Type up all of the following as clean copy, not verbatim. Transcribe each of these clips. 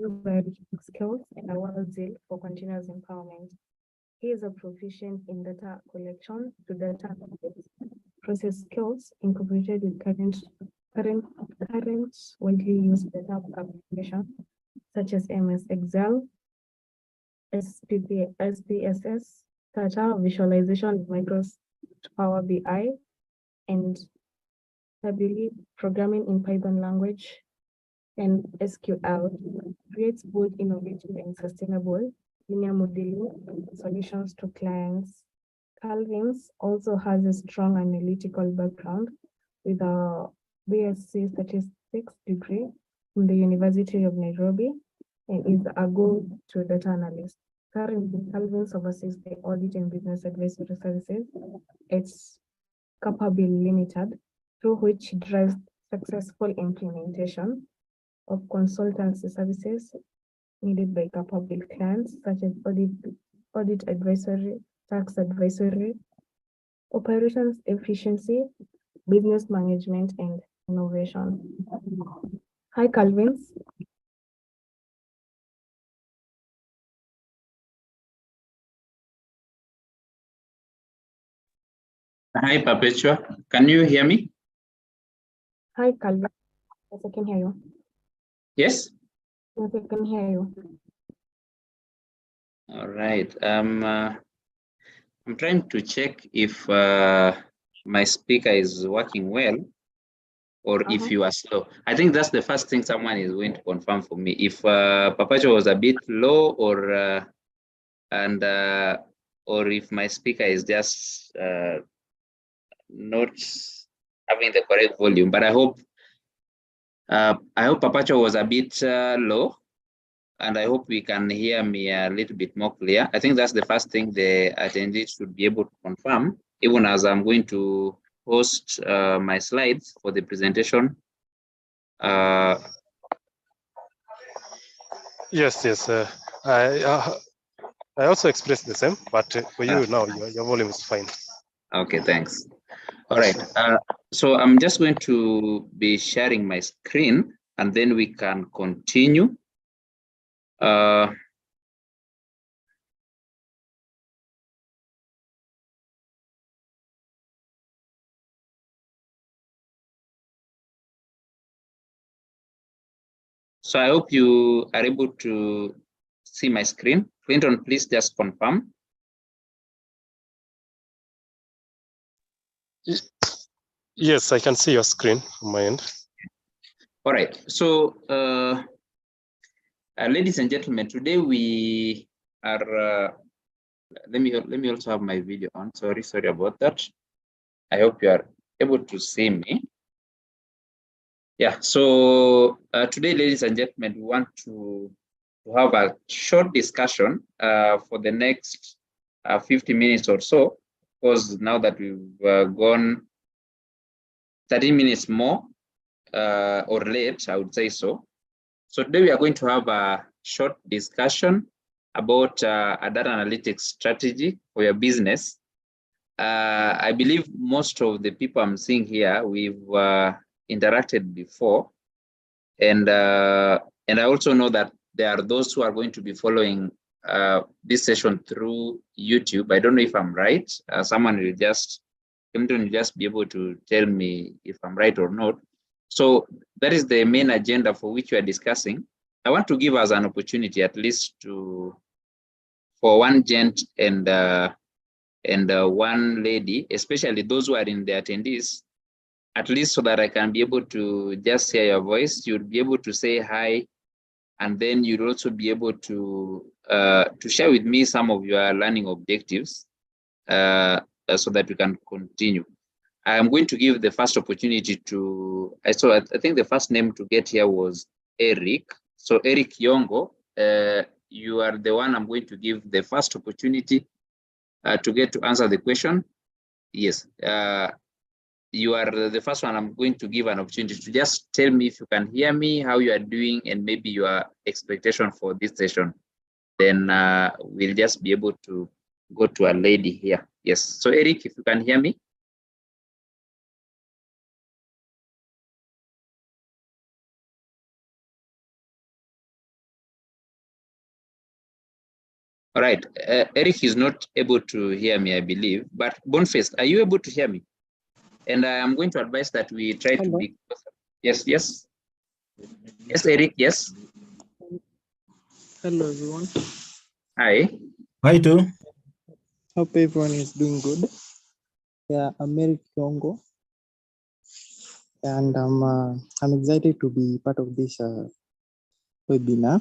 biological skills and a wild zeal for continuous empowerment. He is a proficient in data collection to data analytics, process skills incorporated with current widely used data applications such as MS Excel, SPSS, data visualization, Microsoft Power BI, and stability programming in Python language and SQL creates both innovative and sustainable linear modeling solutions to clients. Calvins also has a strong analytical background with a BSc Statistics degree from the University of Nairobi and is a go-to data analyst. Currently, Calvins oversees the audit and business advisory services. It's Capable Limited, through which he drives successful implementation of consultancy services needed by capable clients such as audit advisory, tax advisory, operations efficiency, business management, and innovation. Hi, Calvins. Hi, Perpetua. Can you hear me? Hi, Calvin. Yes, I can hear you. Yes? Yes, I can hear you. All right. I'm trying to check if my speaker is working well or if you are slow. I think that's the first thing someone is going to confirm for me. If Perpetua was a bit low or if my speaker is just not having the correct volume. But I hope Perpetua was a bit low, and I hope we can hear me a little bit more clear. I think that's the first thing the attendees should be able to confirm, even as I'm going to post my slides for the presentation. Yes. I also expressed the same, but for you now, your volume is fine. Okay, thanks. All right. So I'm just going to be sharing my screen, and then we can continue. So I hope you are able to see my screen. Clinton, please just confirm. Yes, I can see your screen from my end. All right. So, ladies and gentlemen, today we are. Let me also have my video on. Sorry about that. I hope you are able to see me. Yeah. So today, ladies and gentlemen, we want to have a short discussion for the next 50 minutes or so, because now that we've gone 30 minutes more or late, I would say so. So today we are going to have a short discussion about a data analytics strategy for your business. I believe most of the people I'm seeing here, we've interacted before. And I also know that there are those who are going to be following this session through YouTube. I don't know if I'm right. Someone will just be able to tell me if I'm right or not. So that is the main agenda for which we are discussing. I want to give us an opportunity at least for one gent and one lady, especially those who are in the attendees, at least so that I can be able to just hear your voice. You'll be able to say hi, and then you'll also be able to share with me some of your learning objectives so that we can continue. I'm going to give the first opportunity to, I think the first name to get here was Eric. So Eric Yongo, you are the one I'm going to give the first opportunity to get to answer the question. Yes, you are the first one I'm going to give an opportunity to just tell me if you can hear me, how you are doing, and maybe your expectation for this session. Then we'll just be able to go to a lady here. Yes, so Eric, if you can hear me. All right. Eric is not able to hear me, I believe. But Boniface, are you able to hear me? And I am going to advise that we try to be closer. Yes, yes. Yes, Eric, yes. Hello, everyone. Hi. Hi, too. Hope everyone is doing good. Yeah, I'm Eric Kiongo, and I'm excited to be part of this webinar.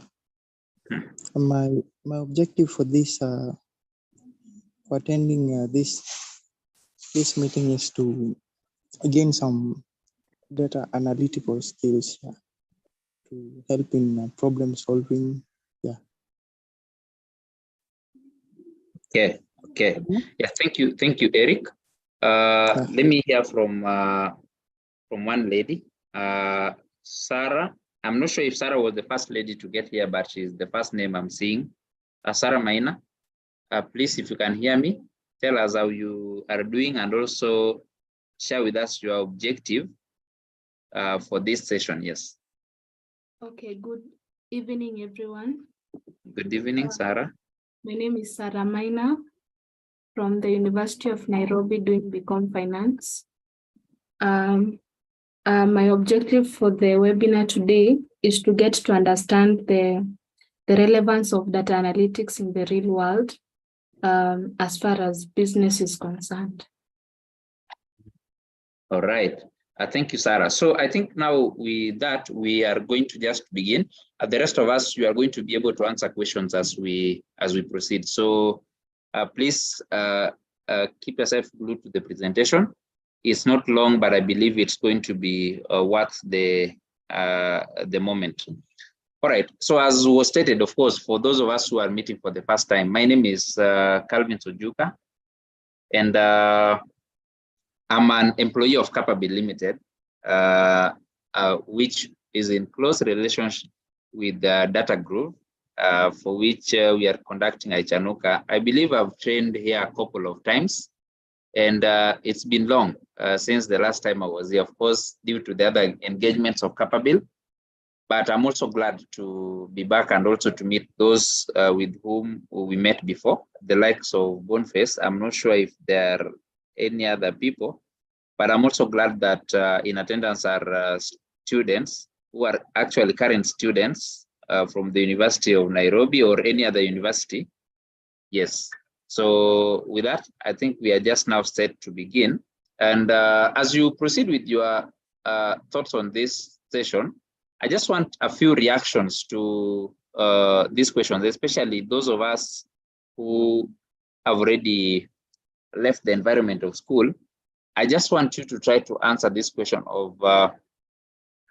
My objective for this for attending this meeting is to gain some data analytical skills to help in problem solving. Yeah. Okay. Okay. Yeah. Thank you, Eric. Let me hear from one lady, Sarah. I'm not sure if Sarah was the first lady to get here, but she's the first name I'm seeing. Sarah Maina. Please, if you can hear me, tell us how you are doing and also share with us your objective for this session. Yes. Okay, good evening, everyone. Good evening, Sarah. My name is Sarah Maina from the University of Nairobi doing BCom Finance. My objective for the webinar today is to get to understand the relevance of data analytics in the real world as far as business is concerned. All right. Thank you, Sarah. So I think now we are going to just begin. The rest of us, you are going to be able to answer questions as we proceed. So please keep yourself glued to the presentation. It's not long, but I believe it's going to be worth the moment. All right. So as was stated, of course, for those of us who are meeting for the first time, my name is Calvin Sojuka, and I'm an employee of Capabit Limited, which is in close relationship with the Data Group, for which we are conducting Ichanuka. I believe I've trained here a couple of times, and it's been long since the last time I was here, of course, due to the other engagements of Capabit. But I'm also glad to be back and also to meet those with whom we met before, the likes of Boniface. I'm not sure if there are any other people, but I'm also glad that in attendance are students who are actually current students from the University of Nairobi or any other university. Yes. So with that, I think we are just now set to begin. And as you proceed with your thoughts on this session, I just want a few reactions to these questions, especially those of us who have already left the environment of school. I just want you to try to answer this question of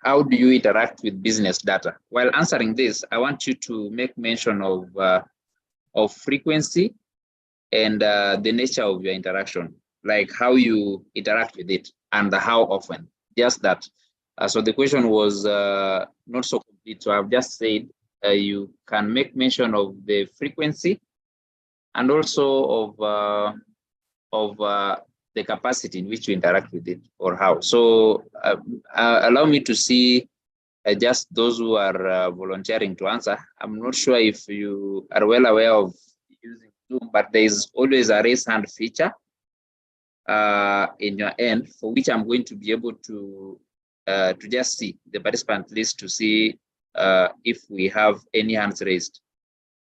how do you interact with business data? While answering this, I want you to make mention of frequency and the nature of your interaction, like how you interact with it and how often, just that. So the question was not so complete. So I've just said you can make mention of the frequency and also of the capacity in which you interact with it or how. So allow me to see just those who are volunteering to answer. I'm not sure if you are well aware of using Zoom, but there is always a raise hand feature in your end, for which I'm going to be able to just see the participant list to see if we have any hands raised.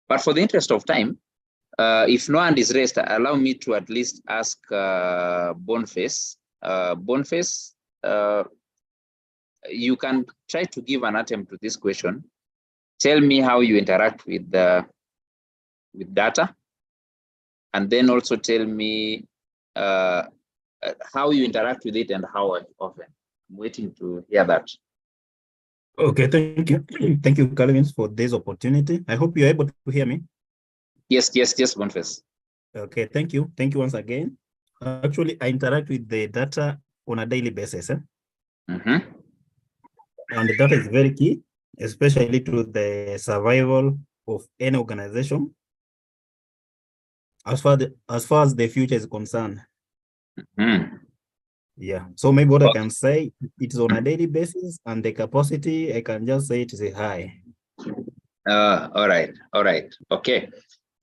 But for the interest of time, if no hand is raised, allow me to at least ask Boniface. Boniface, you can try to give an attempt to this question. Tell me how you interact with data, and then also tell me how you interact with it and how often. I'm waiting to hear that. Okay, thank you. Thank you, Calvin, for this opportunity. I hope you're able to hear me. Yes, Boniface. Okay, thank you. Thank you once again. Actually, I interact with the data on a daily basis. Mm-hmm. And the data is very key, especially to the survival of any organization as far as the future is concerned. Mm-hmm. Yeah, so maybe what I can say, it's on a daily basis, and the capacity, I can just say it is high. All right. Okay.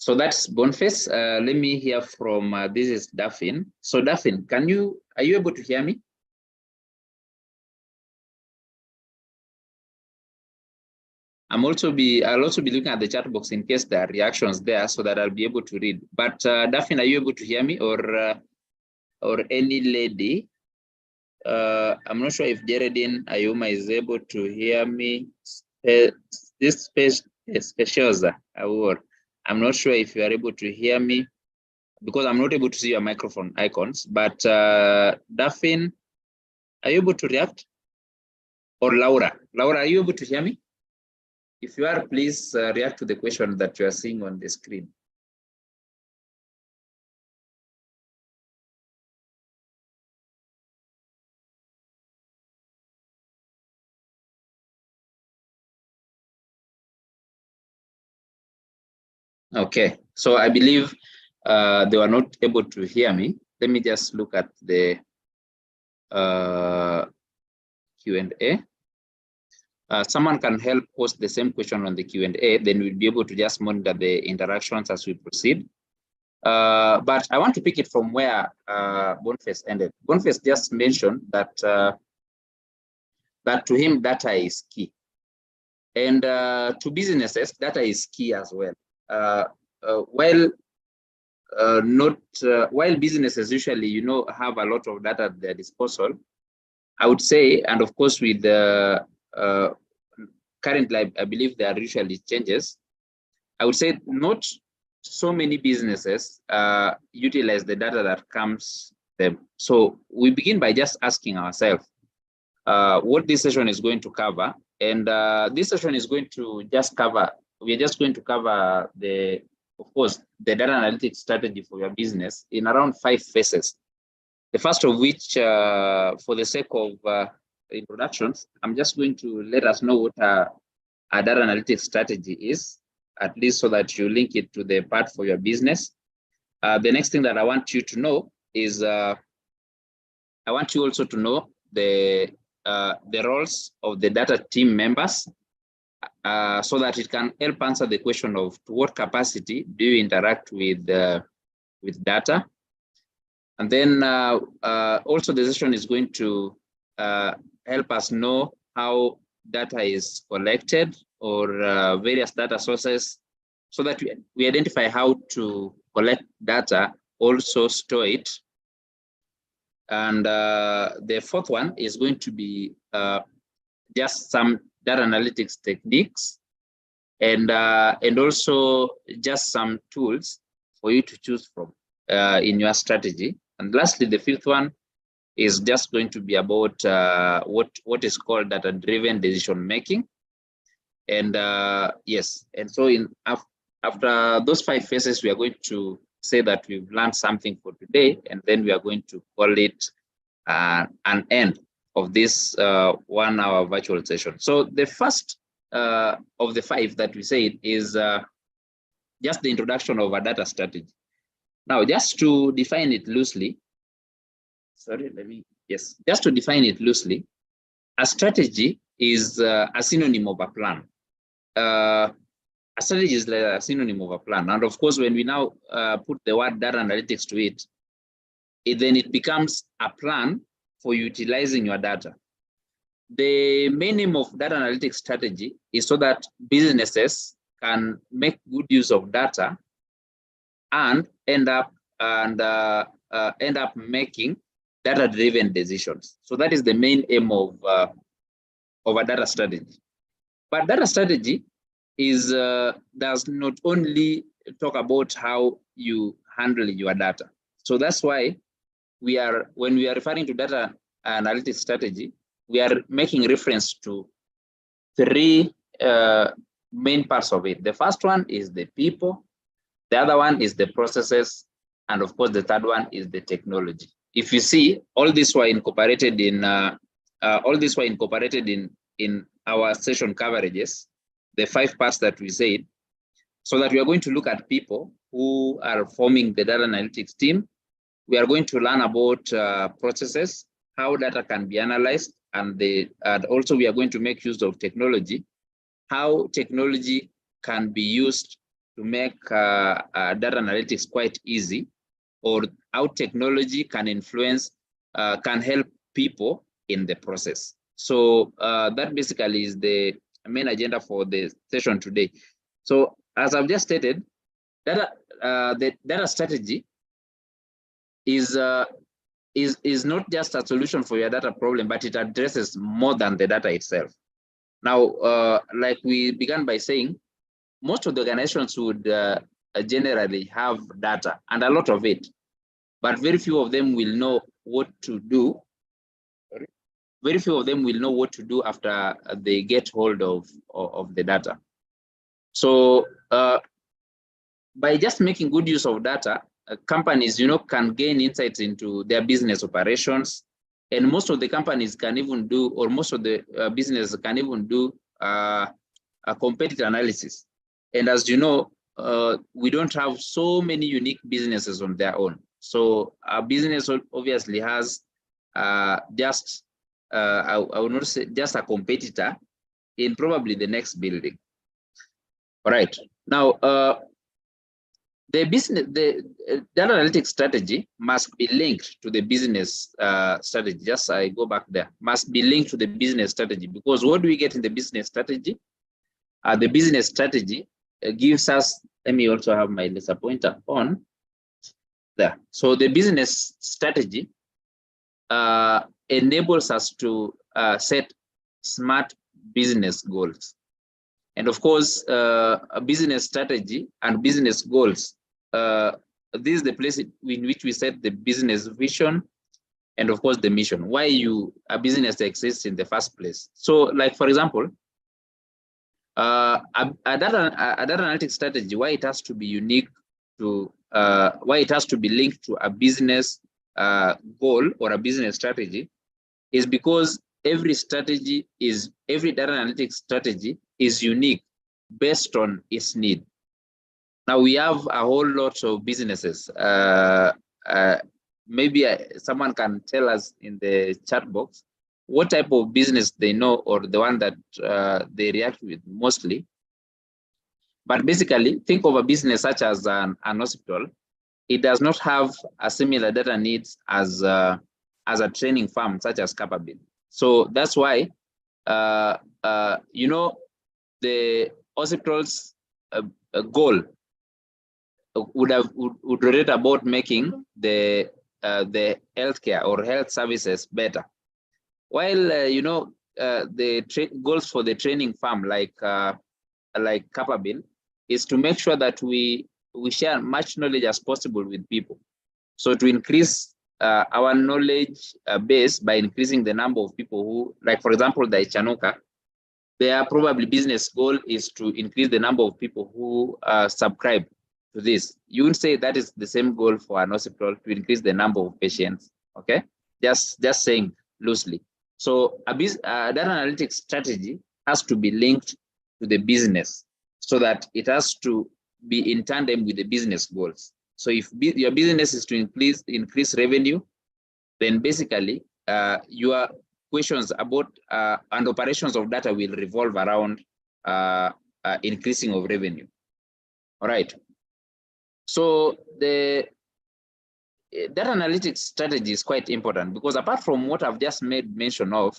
So that's Boniface. Let me hear from, this is Daphne. So Daphne, are you able to hear me? I'll also be looking at the chat box in case there are reactions there so that I'll be able to read. But Daphne, are you able to hear me, or any lady? I'm not sure if Geraldine Ayuma is able to hear me. This Speciosa Award. I'm not sure if you are able to hear me because I'm not able to see your microphone icons. But Daphne, are you able to react? Or Laura? Laura, are you able to hear me? If you are, please react to the question that you are seeing on the screen. Okay, so I believe they were not able to hear me. Let me just look at the Q&A. Someone can help post the same question on the Q&A, then we'll be able to just monitor the interactions as we proceed. But I want to pick it from where Boniface ended. Boniface just mentioned that that to him data is key, and to businesses data is key as well. While businesses usually have a lot of data at their disposal, I would say, and of course with the currently I believe there are usually changes. I would say not so many businesses utilize the data that comes them. So we begin by just asking ourselves what this session is going to cover, and this session is going to just cover. We're just going to cover of course, the data analytics strategy for your business in around 5 phases. The first of which, for the sake of introductions, I'm just going to let us know what a data analytics strategy is, at least so that you link it to the part for your business. The next thing that I want you to know is, I want you also to know the roles of the data team members, so that it can help answer the question of to what capacity do you interact with data. And then also the session is going to help us know how data is collected, or various data sources, so that we identify how to collect data, also store it. And the fourth one is going to be just some data analytics techniques, and also just some tools for you to choose from in your strategy. And lastly, the fifth one is just going to be about what is called data-driven decision making. And yes, and so after those 5 phases, we are going to say that we've learned something for today, and then we are going to call it an end of this 1-hour virtual session. So the first of the 5 that we said is just the introduction of a data strategy. Now, just to define it loosely, just to define it loosely, a strategy is a synonym of a plan. A strategy is like a synonym of a plan. And of course, when we now put the word data analytics to it, then it becomes a plan for utilizing your data. The main aim of data analytics strategy is so that businesses can make good use of data and end up making data-driven decisions. So that is the main aim of a data strategy. But data strategy is does not only talk about how you handle your data. So that's why when we are referring to data analytics strategy, we are making reference to 3 main parts of it. The first one is the people, the other one is the processes, and of course the third one is the technology. If you see, all these were incorporated in our session coverages, the 5 parts that we said, so that we are going to look at people who are forming the data analytics team. We are going to learn about processes, how data can be analyzed, and also we are going to make use of technology, how technology can be used to make data analytics quite easy, or how technology can influence, can help people in the process. So that basically is the main agenda for the session today. So as I've just stated, the data strategy is not just a solution for your data problem, but it addresses more than the data itself. Now, like we began by saying, most of the organizations would generally have data, and a lot of it, but very few of them will know what to do. Very few of them will know what to do after they get hold of the data. So by just making good use of data, companies, can gain insights into their business operations, and most of the companies can even do, or most of the businesses can even do a competitor analysis. And as you know, we don't have so many unique businesses on their own. So our business obviously has just, I would not say just a competitor in probably the next building. All right. Now, the data analytics strategy must be linked to the business strategy. Just I go back there, must be linked to the business strategy, because what do we get in the business strategy? The business strategy gives us, let me also have my laser pointer on there. So the business strategy enables us to set smart business goals. And of course, a business strategy and business goals, this is the place in which we set the business vision and of course the mission, why a business exists in the first place. So like, for example, a data analytics strategy, why it has to be unique to, why it has to be linked to a business goal or a business strategy, is because every data analytics strategy is unique based on its need. Now we have a whole lot of businesses. Maybe someone can tell us in the chat box what type of business they know, or the one that they react with mostly. But basically, think of a business such as an hospital. It does not have a similar data needs as a training firm such as Capabit. So that's why, the hospital's goal would relate about making the healthcare or health services better. While the goals for the training firm like Capabit is to make sure that we share much knowledge as possible with people. So to increase our knowledge base by increasing the number of people who, like for example, the Ichanuka, their probably business goal is to increase the number of people who subscribe to this. You would say that is the same goal for an hospital, to increase the number of patients. Okay, just saying loosely. So a data analytics strategy has to be linked to the business, so that it has to be in tandem with the business goals. So if your business is to increase revenue, then basically your questions about and operations of data will revolve around increasing of revenue. All right. So the data analytics strategy is quite important, because apart from what I've just made mention of,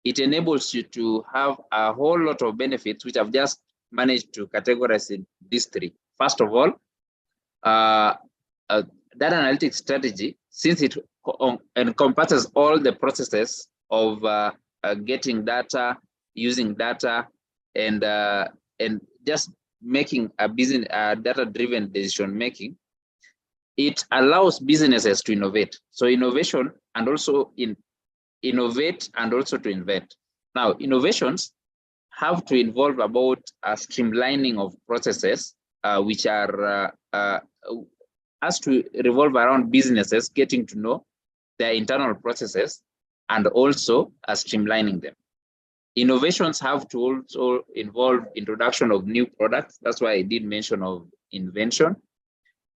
it enables you to have a whole lot of benefits, which I've just managed to categorize in these three. First of all, data analytics strategy, since it encompasses all the processes of getting data, using data, and just making a business data-driven decision making, it allows businesses to innovate. So innovation and also innovate and also to invent. Now, innovations have to involve about a streamlining of processes, which are has to revolve around businesses getting to know their internal processes and also streamlining them. Innovations have to also involve introduction of new products. That's why I did mention of invention,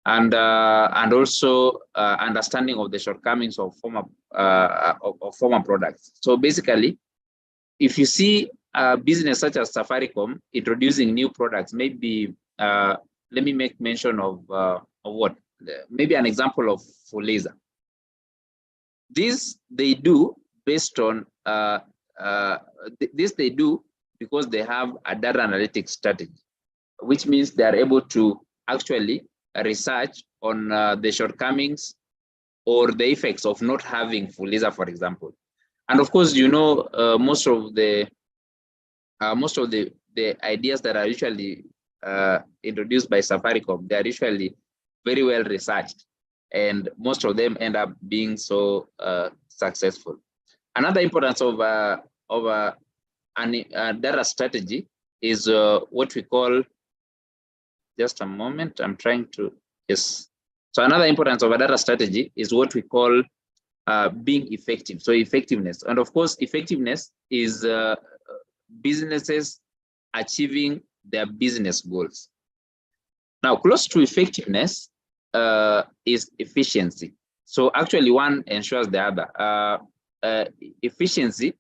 and also understanding of the shortcomings of former products. So basically, if you see a business such as Safaricom introducing new products, maybe let me make mention of what? Maybe an example of Fuliza. This they do based on, this they do because they have a data analytics strategy, which means they are able to actually research on the shortcomings or the effects of not having Fuliza, for example. And of course, you know, most of the ideas that are usually introduced by Safaricom, they are usually very well researched, and most of them end up being so successful. Another importance of a data strategy is what we call, just a moment, I'm trying to, yes. So another importance of a data strategy is what we call being effective. So effectiveness, and of course, effectiveness is businesses achieving their business goals. Now, close to effectiveness is efficiency. So actually, one ensures the other. Efficiency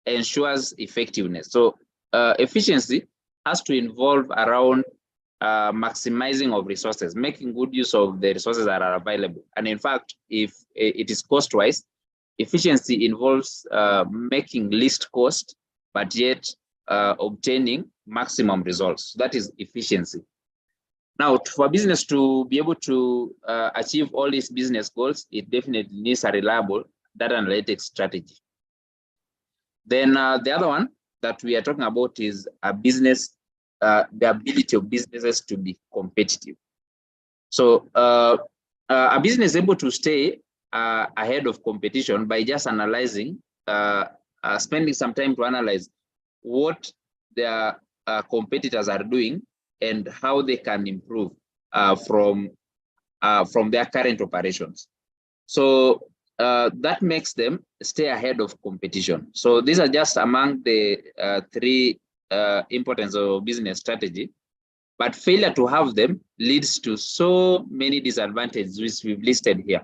ensures effectiveness. So efficiency has to involve around maximizing of resources, making good use of the resources that are available. And in fact, if it is cost-wise, efficiency involves making least cost, but yet obtaining maximum results. So that is efficiency. Now, for business to be able to achieve all these business goals, it definitely needs a reliable data analytics strategy. Then the other one that we are talking about is a business, the ability of businesses to be competitive. So a business is able to stay ahead of competition by just analyzing, spending some time to analyze what their competitors are doing and how they can improve from their current operations. So that makes them stay ahead of competition. So these are just among the three importance of business strategy, but failure to have them leads to so many disadvantages which we've listed here.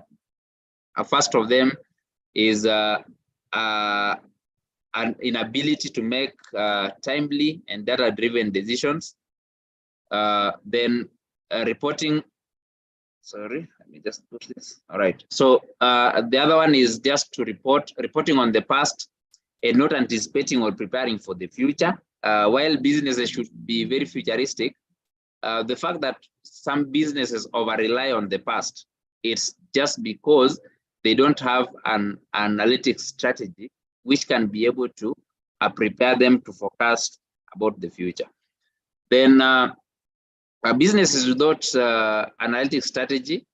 First of them is an inability to make timely and data-driven decisions. Then reporting, sorry, let me just put this. All right. So the other one is just to reporting on the past and not anticipating or preparing for the future. While businesses should be very futuristic, the fact that some businesses over-rely on the past, it's just because they don't have an analytics strategy which can be able to prepare them to forecast about the future. Then businesses without analytics strategy,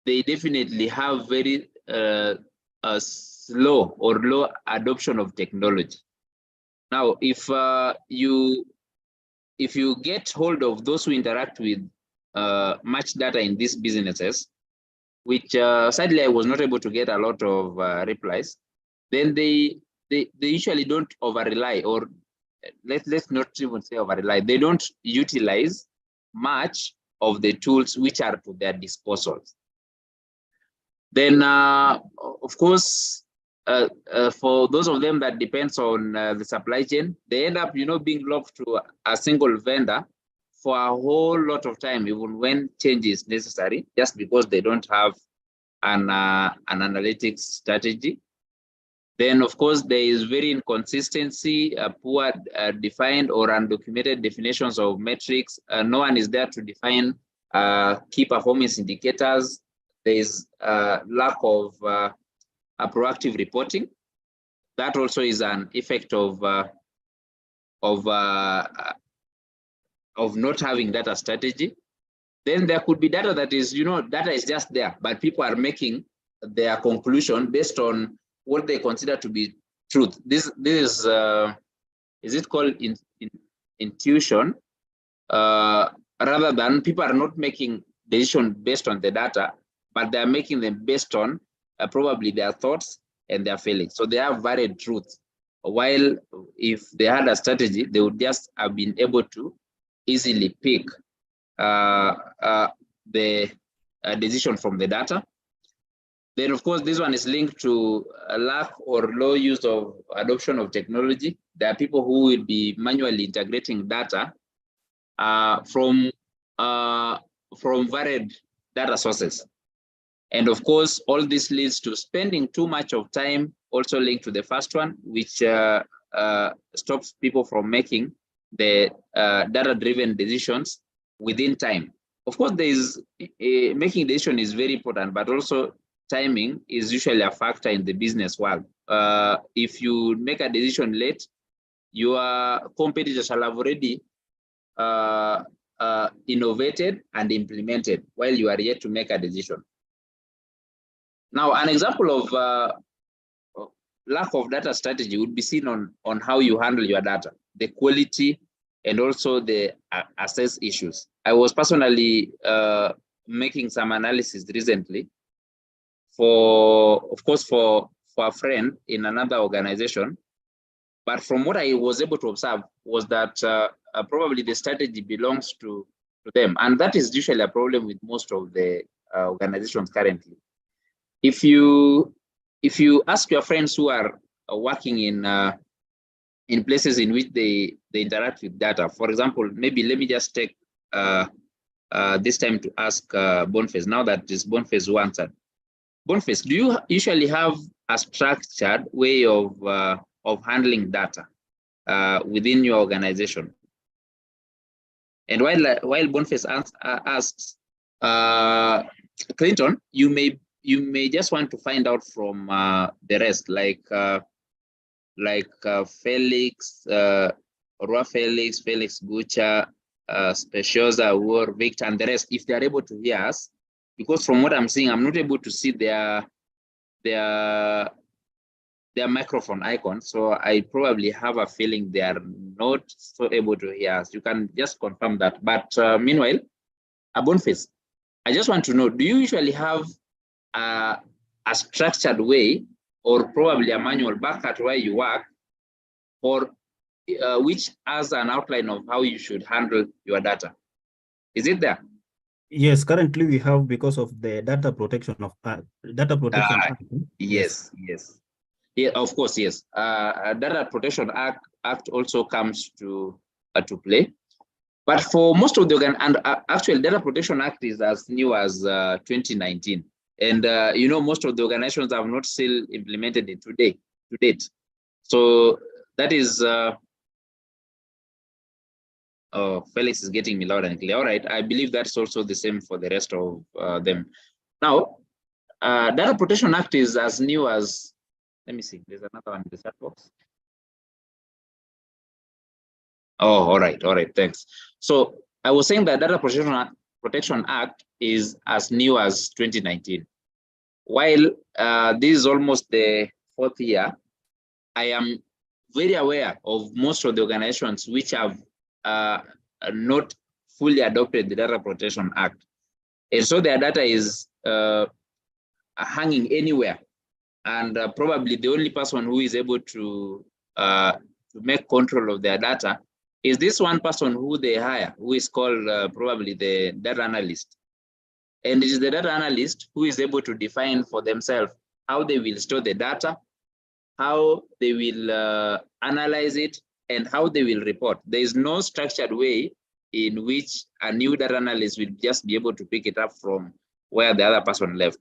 they definitely have very slow or low adoption of technology. Now, if you get hold of those who interact with much data in these businesses, which sadly I was not able to get a lot of replies, then they usually don't over-rely, or let's not even say over-rely. They don't utilize much of the tools which are to their disposal. Then, of course, for those of them that depends on the supply chain, they end up, being locked to a single vendor for a whole lot of time, even when change is necessary, just because they don't have an analytics strategy. Then, of course, there is very inconsistency, poor defined or undocumented definitions of metrics. No one is there to define key performance indicators. There is lack of proactive reporting. That also is an effect of not having data strategy. Then there could be data that is, data is just there, but people are making their conclusion based on what they consider to be truth. This is it called intuition? Rather than people are not making decisions based on the data, but they are making them based on probably their thoughts and their feelings. So they have varied truths. While if they had a strategy, they would just have been able to easily pick the decision from the data. Then, of course, this one is linked to a lack or low use of adoption of technology. There are people who will be manually integrating data from from varied data sources. And of course, all this leads to spending too much of time, also linked to the first one, which stops people from making the data-driven decisions within time. Of course, making decision is very important, but also timing is usually a factor in the business world. If you make a decision late, your competitors have already innovated and implemented while you are yet to make a decision. Now, an example of lack of data strategy would be seen on how you handle your data, the quality, and also the access issues. I was personally making some analysis recently for a friend in another organization. But from what I was able to observe was that probably the strategy belongs to them. And that is usually a problem with most of the organizations currently. If you ask your friends who are working in places in which they interact with data, for example, maybe let me just take this time to ask Boniface, now that this Boniface who answered. Boniface, do you usually have a structured way of handling data within your organization? And while Boniface asks, Clinton, you may just want to find out from the rest, like Felix, Rua Felix, Felix Gucha, Speciosa, War, Victor, and the rest, if they are able to hear us, because from what I'm seeing, I'm not able to see their microphone icon. So I probably have a feeling they are not so able to hear us. You can just confirm that. But meanwhile, Boniface, I just want to know, do you usually have a structured way or probably a manual back at where you work, or which has an outline of how you should handle your data? Is it there? Yes, currently we have, because of the data protection Act. Yes. Yeah, of course, yes. Data Protection Act also comes to play. But for most of the actually, Data Protection Act is as new as 2019, and most of the organizations have not still implemented it to date. So that is. Oh, Felix is getting me loud and clear. All right, I believe that's also the same for the rest of them. Now, Data Protection Act is as new as. Let me see. There's another one in the chat box. Oh, all right, thanks. So I was saying that Data Protection Act is as new as 2019. While this is almost the 4th year, I am very aware of most of the organizations which have not fully adopted the Data Protection Act. And so their data is hanging anywhere. And probably the only person who is able to make control of their data is this one person who they hire, who is called probably the data analyst. And it is the data analyst who is able to define for themselves how they will store the data, how they will analyze it, and how they will report. There is no structured way in which a new data analyst will just be able to pick it up from where the other person left.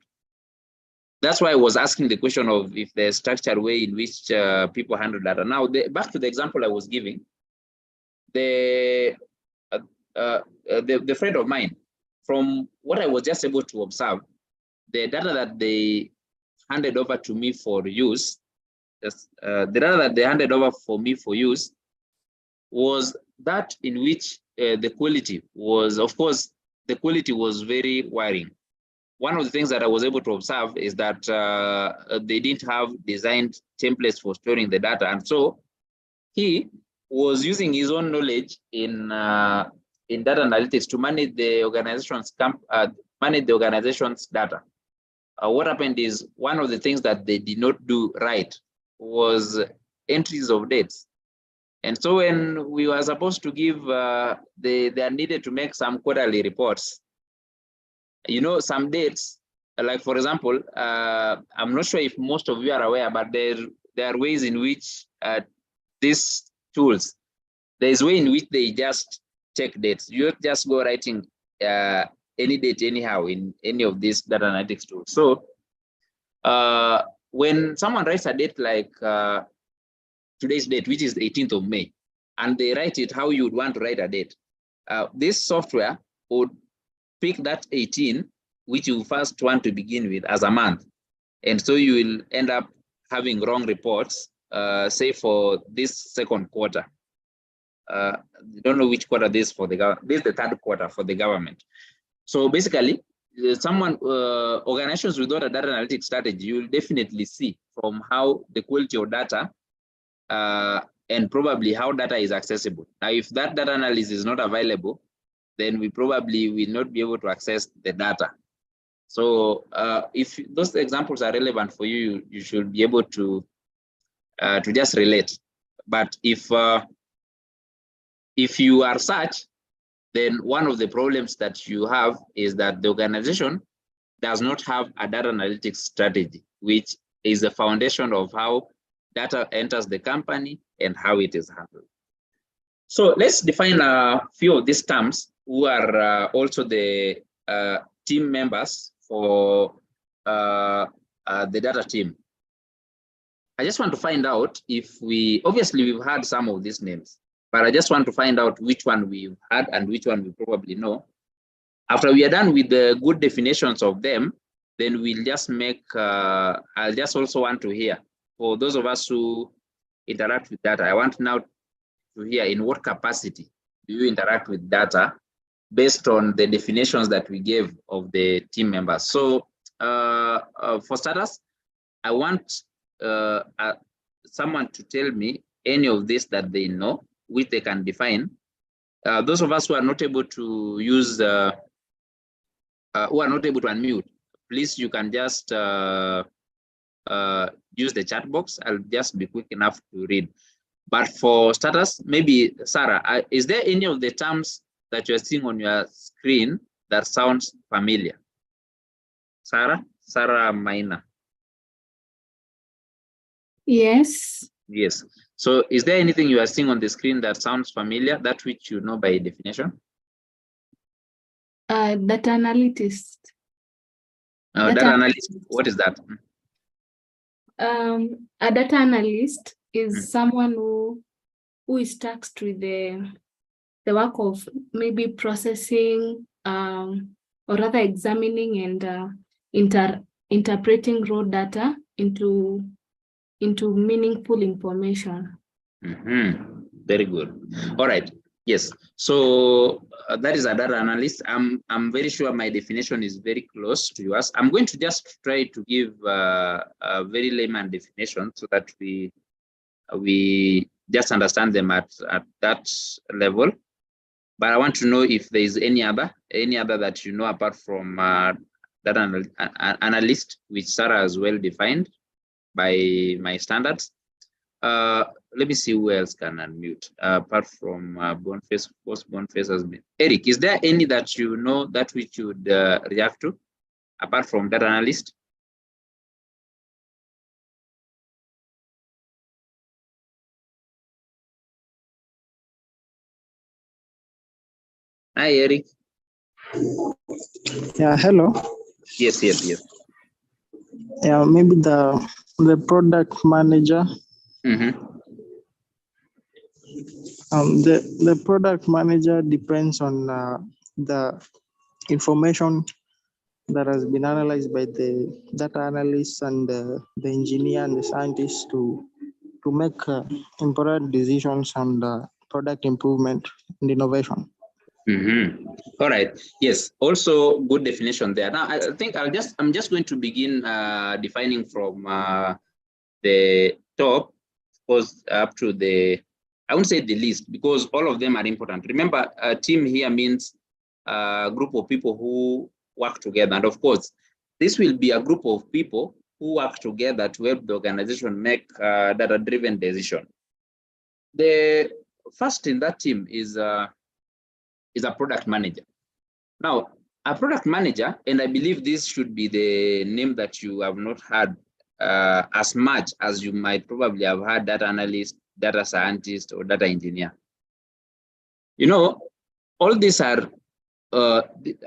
That's why I was asking the question of if there's a structured way in which people handle data. Now, back to the example I was giving, the friend of mine, from what I was just able to observe, the data that they handed over to me for use, the data that they handed over for me for use was that in which the quality was, of course, the quality was very worrying. One of the things that I was able to observe is that they didn't have designed templates for storing the data. And so he was using his own knowledge in data analytics to manage the organization's data. What happened is, one of the things that they did not do right was entries of dates. And so when we were supposed to give, they are needed to make some quarterly reports. Some dates, like for example, I'm not sure if most of you are aware, but there are ways in which these tools, there is a way in which they just check dates. You just go writing any date anyhow in any of these data analytics tools. So when someone writes a date like today's date, which is the 18th of May, and they write it how you would want to write a date, this software would pick that 18, which you first want to begin with, as a month. And so you will end up having wrong reports, say for this second quarter. I don't know which quarter this is for the government. This is the third quarter for the government. So basically, organizations without a data analytics strategy, you will definitely see from how the quality of data and probably how data is accessible. Now, if that data analysis is not available, then we probably will not be able to access the data. So if those examples are relevant for you, you should be able to just relate. But if you are such, then one of the problems that you have is that the organization does not have a data analytics strategy, which is the foundation of how data enters the company and how it is handled. So let's define a few of these terms who are also the team members for the data team. I just want to find out if obviously we've had some of these names, but I just want to find out which one we've had and which one we probably know. After we are done with the good definitions of them, then we'll just make, I'll just also want to hear, for those of us who interact with data, I want now to hear in what capacity do you interact with data based on the definitions that we gave of the team members. So for starters, I want someone to tell me any of this that they know, which they can define. Those of us who are not able to use, who are not able to unmute, please, you can just use the chat box. I'll just be quick enough to read. But for starters, maybe Sarah, is there any of the terms that you're seeing on your screen that sounds familiar? Sarah Maina. Yes. Yes. So is there anything you are seeing on the screen that sounds familiar, that which you know by definition? Data analyst. Data analyst, what is that? A data analyst is someone who is tasked with the work of maybe processing or rather examining and interpreting raw data into meaningful information. Very good. All right. Yes. So that is a data analyst. I'm very sure my definition is very close to yours. I'm going to just try to give a very layman definition so that we just understand them at that level. But I want to know if there is any other that you know apart from data analyst, which Sarah has well defined by my standards. Let me see who else can unmute apart from Boniface. Of course, Boniface has been. Eric, is there any that you know that which you would react to apart from data analyst? Hi, Eric. Yeah, hello. Yes. Yeah, maybe the product manager. The product manager depends on the information that has been analyzed by the data analysts and the engineer and the scientists to make important decisions and product improvement and innovation. All right. Yes. Also, good definition there. Now, I think I'm just going to begin defining from the top, of course, up to the, I won't say the least, because all of them are important. Remember, a team here means a group of people who work together. And of course, this will be a group of people who work together to help the organization make data-driven decision. The first in that team is a product manager. Now, a product manager, and I believe this should be the name that you have not heard as much as you might probably have heard data analyst, data scientist, or data engineer. You know, all these are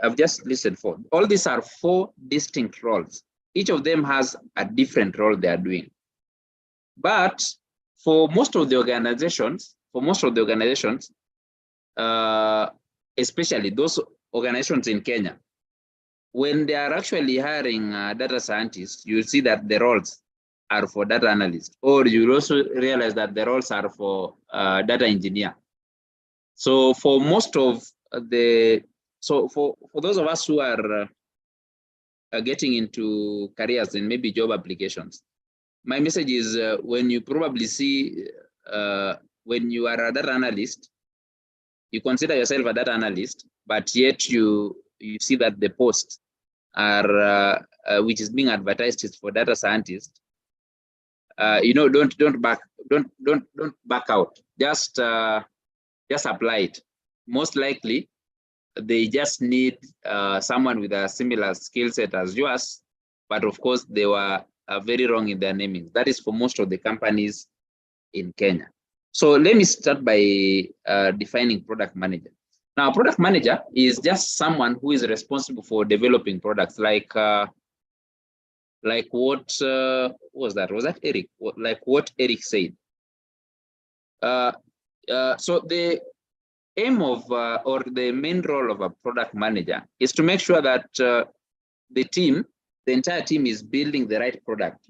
I've just listed 4. All these are 4 distinct roles. Each of them has a different role they are doing. But for most of the organizations, especially those organizations in Kenya, when they are actually hiring data scientists, you'll see that the roles are for data analyst, or you'll also realize that the roles are for data engineer. So for most of the, so for those of us who are getting into careers and maybe job applications, my message is when you probably see, when you are a data analyst, you consider yourself a data analyst, but yet you see that the posts are, which is being advertised is for data scientists. You know, don't back out. Just apply it. Most likely, they just need someone with a similar skill set as yours, but of course they were very wrong in their naming. That is for most of the companies in Kenya. So let me start by defining product manager. Now, product manager is just someone who is responsible for developing products, like what was that? Was that Eric? Like what Eric said. So the aim of or the main role of a product manager is to make sure that the entire team is building the right product.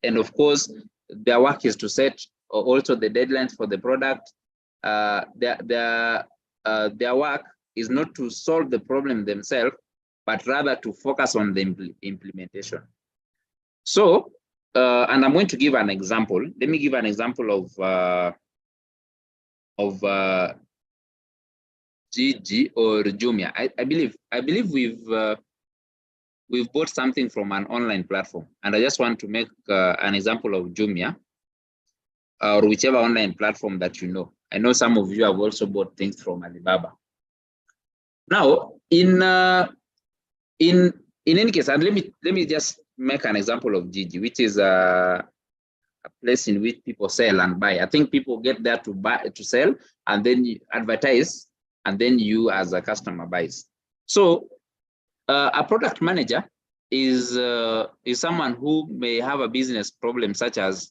And of course, their work is to set also the deadlines for the product. Their work is not to solve the problem themselves, but rather to focus on the implementation. So, and I'm going to give an example. Let me give an example of Gigi or Jumia. I believe we've bought something from an online platform, and I just want to make an example of Jumia or whichever online platform that you know. I know some of you have also bought things from Alibaba. Now, in any case, and let me just make an example of Gigi, which is a place in which people sell and buy. I think people get there to sell, and then you advertise, and then you as a customer buys. So a product manager is someone who may have a business problem, such as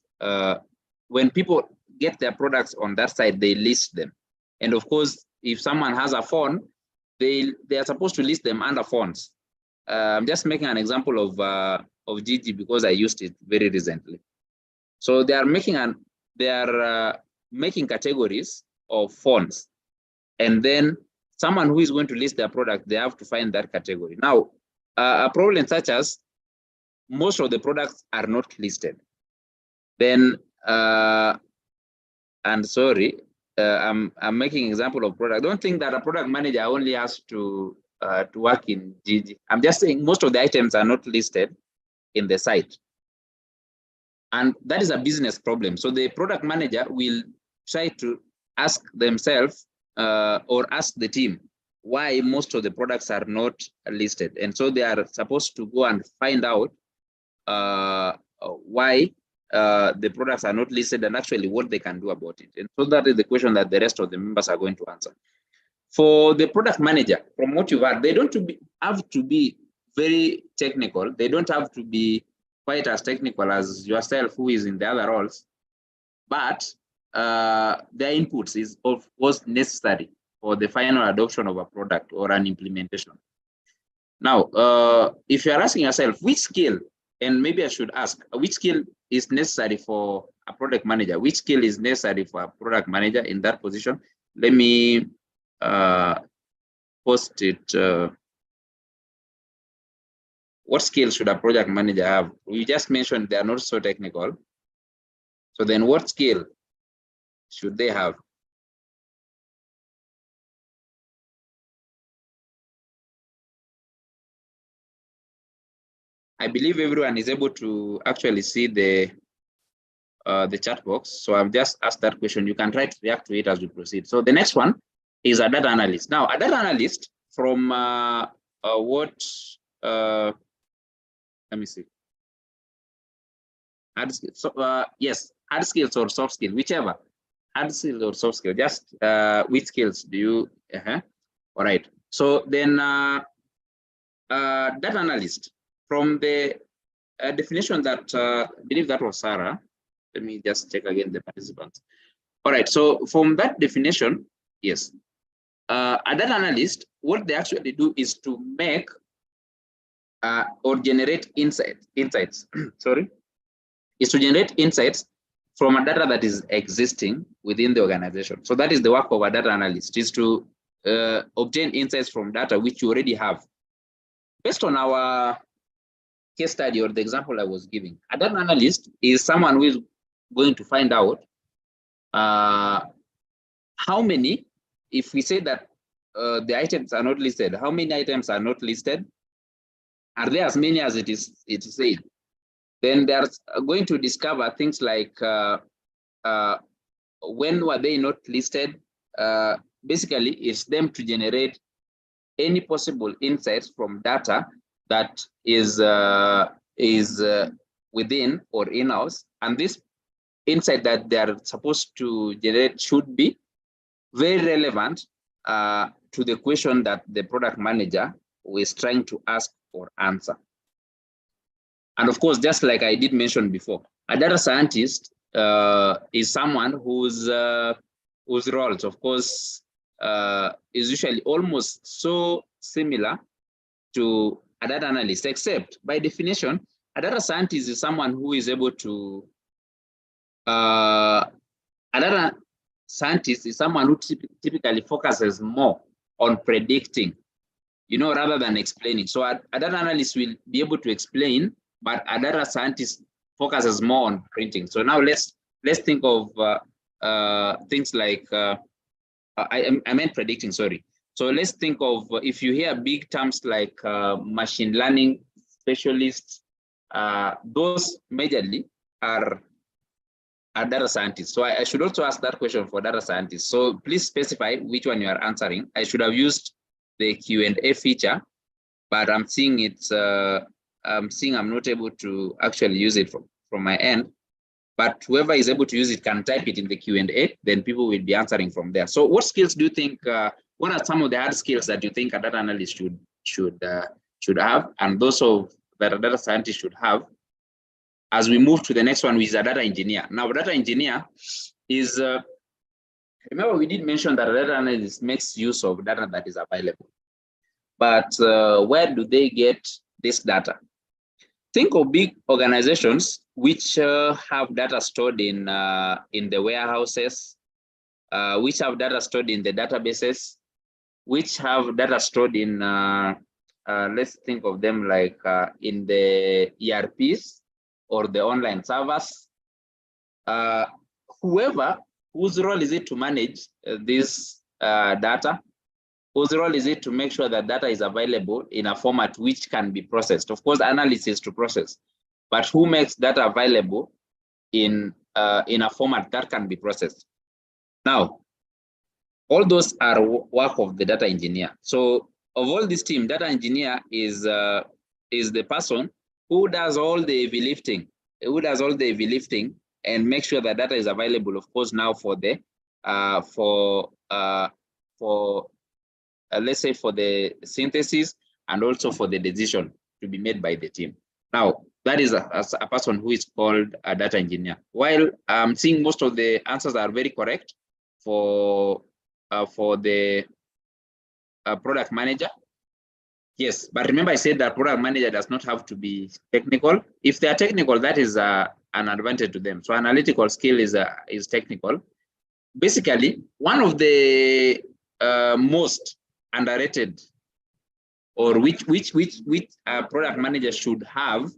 when people get their products on that site, they list them. And of course, if someone has a phone, they are supposed to list them under phones. I'm just making an example of Gigi because I used it very recently. So they are making making categories of phones, and then someone who is going to list their product, they have to find that category. Now, a problem such as most of the products are not listed. Then, and sorry, I'm making an example of product. Don't think that a product manager only has to work in Gigi. I'm just saying most of the items are not listed in the site. And that is a business problem. So the product manager will try to ask themselves or ask the team why most of the products are not listed. And so they are supposed to go and find out why the products are not listed and actually what they can do about it. And so that is the question that the rest of the members are going to answer. For the product manager, from what you've heard, they don't have to be very technical. They don't have to be quite as technical as yourself, who is in the other roles, but their inputs is of course necessary for the final adoption of a product or an implementation. Now, if you're asking yourself which skill, and maybe I should ask, which skill is necessary for a product manager? Which skill is necessary for a product manager in that position? Let me post it. What skills should a project manager have? We just mentioned they are not so technical. So then what skill should they have? I believe everyone is able to actually see the chat box. So I've just asked that question. You can try to react to it as we proceed. So the next one is a data analyst. Now, a data analyst, from let me see. Hard skills. So, yes, hard skills or soft skill, whichever. Hard skill or soft skill. Just which skills do you? All right. So then data analyst, from the definition that I believe that was Sarah. Let me just check again the participants. All right, so from that definition, yes, a data analyst, what they actually do is to make or generate insights, sorry, is to generate insights from a data that is existing within the organization. So that is the work of a data analyst, is to obtain insights from data which you already have. Based on our case study or the example I was giving, a data analyst is someone who is going to find out how many, if we say that the items are not listed, how many items are not listed? Are there as many as it is said? Then they're going to discover things like when were they not listed? Basically, it's them to generate any possible insights from data that is within or in-house, and this insight that they are supposed to generate should be very relevant to the question that the product manager is trying to ask or answer. And of course, just like I did mention before, a data scientist is someone whose roles, of course, is usually almost so similar to a data analyst, except by definition, a data scientist is someone who is able to, a data scientist is someone who typically focuses more on predicting, rather than explaining. So a data analyst will be able to explain, but a data scientist focuses more on printing. So now let's think of things like, I meant predicting, sorry. So let's think of, if you hear big terms like machine learning specialists, those majorly are data scientists. So I should also ask that question for data scientists. So please specify which one you are answering. I should have used the Q&A feature, but I'm seeing it's, I'm not able to actually use it from my end. But whoever is able to use it can type it in the Q&A, then people will be answering from there. So what skills do you think, what are some of the hard skills that you think a data analyst should have, and those that a data scientist should have, as we move to the next one, which is a data engineer. Now, a data engineer is, remember we did mention that a data analyst makes use of data that is available. But where do they get this data? Think of big organizations which have data stored in the warehouses, which have data stored in the databases, which have data stored in, let's think of them like in the ERPs or the online servers. Whoever, whose role is it to manage this data? Whose role is it to make sure that data is available in a format which can be processed? Of course, analysis to process, but who makes data available in a format that can be processed? Now, all those are work of the data engineer. So of all this team, data engineer is the person who does all the heavy lifting, and make sure that data is available, of course, now for the let's say for the synthesis and also for the decision to be made by the team. Now, that is a person who is called a data engineer. While I'm seeing most of the answers are very correct for the product manager. Yes, but remember I said that product manager does not have to be technical. If they are technical, that is an advantage to them. So analytical skill is technical. Basically, one of the most underrated, or which product manager should have,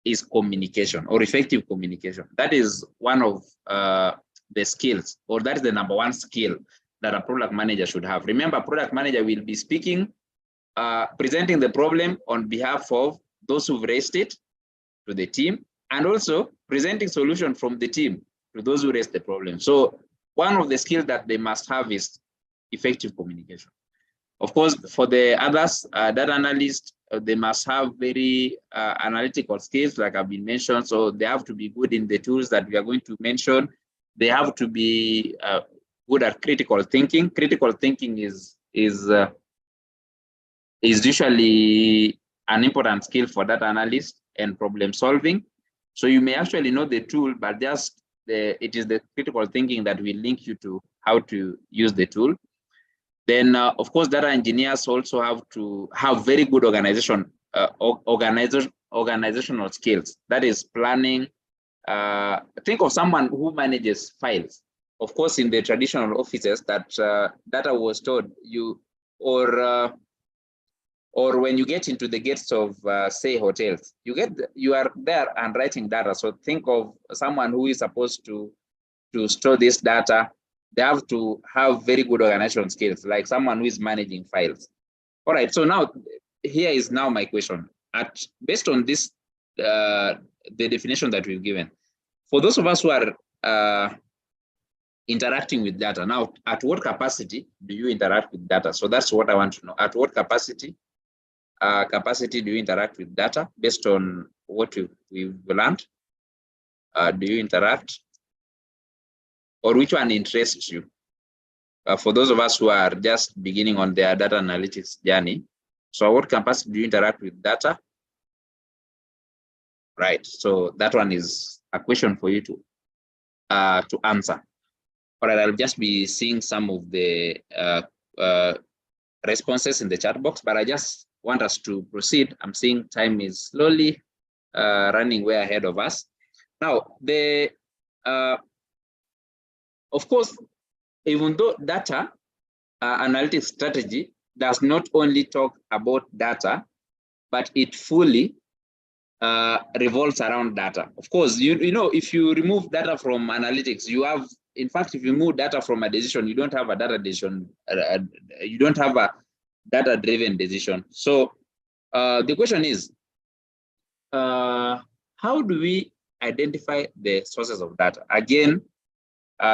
is communication, or effective communication. That is one of the skills, or that is the number one skill that a product manager should have. Remember, product manager will be speaking, presenting the problem on behalf of those who've raised it to the team, and also presenting solution from the team to those who raised the problem. So one of the skills that they must have is effective communication. Of course, for the others, data analysts, they must have very analytical skills, like I've been mentioned. So they have to be good in the tools that we are going to mention. They have to be good at critical thinking. Critical thinking is is usually an important skill for data analyst and problem solving. So you may actually know the tool, but just it is the critical thinking that will link you to how to use the tool. Then, of course, data engineers also have to have very good organizational skills. That is planning. Think of someone who manages files. Of course, in the traditional offices that data was stored, or when you get into the gates of, say, hotels, you are there and writing data. So think of someone who is supposed to store this data. They have to have very good organizational skills, like someone who is managing files. All right, so now here is now my question. Based on this, the definition that we've given, for those of us who are interacting with data, now at what capacity do you interact with data? So that's what I want to know. At what capacity do you interact with data based on what we've learned? Do you interact? Or which one interests you? For those of us who are just beginning on their data analytics journey, so at what capacity do you interact with data? Right, so that one is a question for you to answer. All right, I'll just be seeing some of the responses in the chat box, but I just want us to proceed. I'm seeing time is slowly running way ahead of us. Now, of course, even though data analytics strategy does not only talk about data, but it fully revolves around data. Of course, you know, if you remove data from analytics, you have, in fact, if you remove data from a decision, you don't have a data decision, you don't have a data-driven decision. So the question is, how do we identify the sources of data? Again,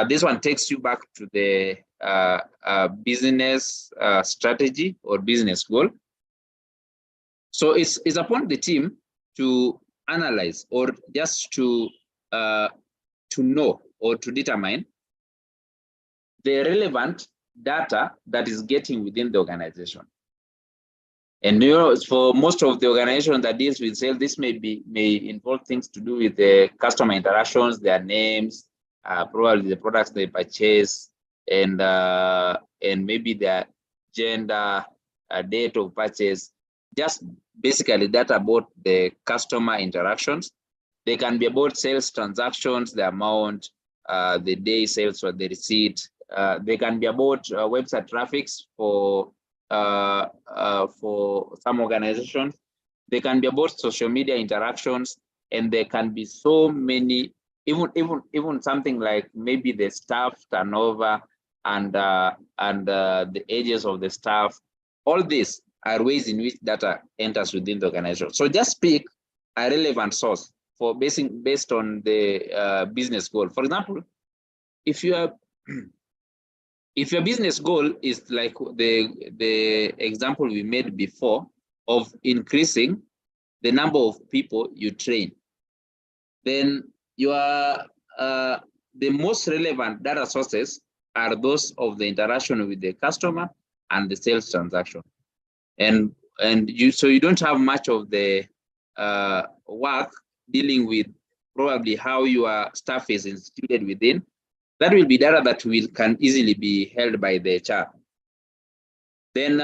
this one takes you back to the business strategy or business goal. So it's upon the team to analyze or just to know or to determine the relevant data that is getting within the organization. And you know, for most of the organization that deals with sales, this may involve things to do with the customer interactions, their names, probably the products they purchase, and maybe their gender, date of purchase, just basically data about the customer interactions. They can be about sales transactions, the amount, the day sales or the receipt. They can be about website traffics for some organizations. They can be about social media interactions, and there can be so many, even something like maybe the staff turnover and the ages of the staff. All these are ways in which data enters within the organization. So just pick a relevant source for based on the business goal. For example, if your business goal is like the example we made before of increasing the number of people you train, then the most relevant data sources are those of the interaction with the customer and the sales transaction. And you don't have much of the work dealing with probably how your staff is instituted within. That will be data that can easily be held by the HR. Then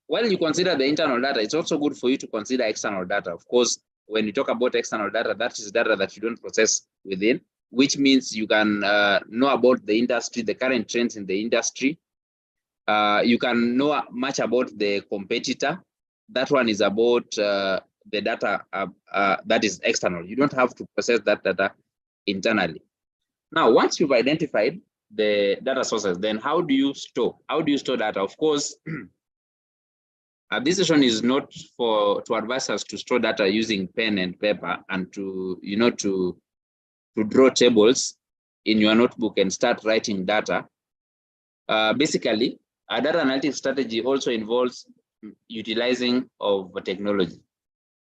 while you consider the internal data, it's also good for you to consider external data. Of course, when you talk about external data, that is data that you don't process within, which means you can know about the industry, the current trends in the industry. You can know much about the competitor. That one is about the data that is external. You don't have to process that data internally. Now, once you've identified the data sources, then how do you store? How do you store data? Of course, this session is not to advise us to store data using pen and paper and to draw tables in your notebook and start writing data. Basically, a data analytics strategy also involves utilizing of technology.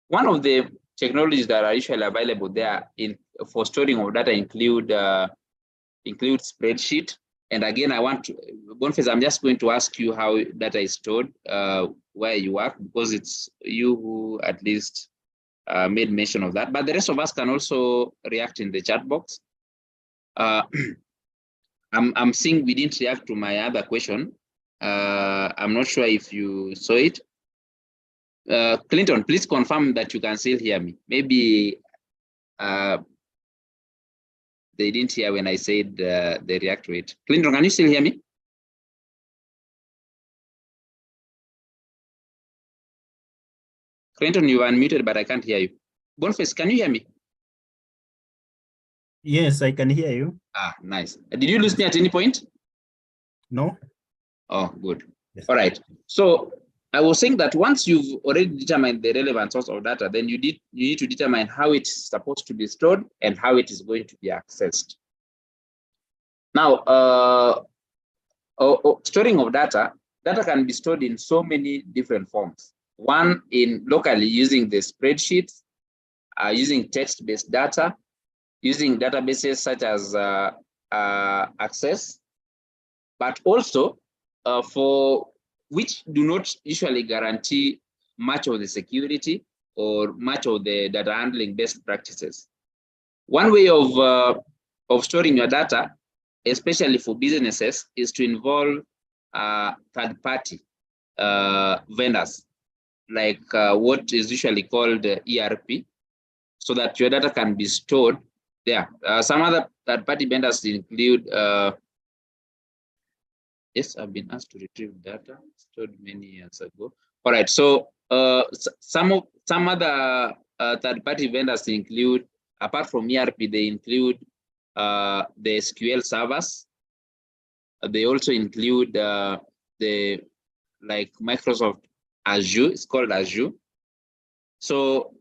One of the technologies that are usually available there for storing of data include spreadsheet And again, I want to, Boniface, I'm just going to ask you how data is stored where you work, because it's you who at least made mention of that. But the rest of us can also react in the chat box. I'm seeing we didn't react to my other question. I'm not sure if you saw it. Clinton, please confirm that you can still hear me. Maybe they didn't hear when I said they react to it. Clinton, can you still hear me? Clinton, you are unmuted, but I can't hear you. Boniface, can you hear me? Yes, I can hear you. Ah, nice. Did you lose me at any point? No? Oh, good. Yes. All right. So I was saying that once you've already determined the relevant source of data, then you need to determine how it's supposed to be stored and how it is going to be accessed. Now, storing of data can be stored in so many different forms. One, in locally using the spreadsheets, using text-based data, using databases such as Access, but also for which do not usually guarantee much of the security or much of the data handling best practices. One way of storing your data, especially for businesses, is to involve third-party vendors, like what is usually called ERP, so that your data can be stored there. Some other third-party vendors include, yes, I've been asked to retrieve data stored many years ago. All right, so some other third-party vendors include, apart from ERP, they include the SQL servers. They also include like Microsoft Azure. It's called Azure. So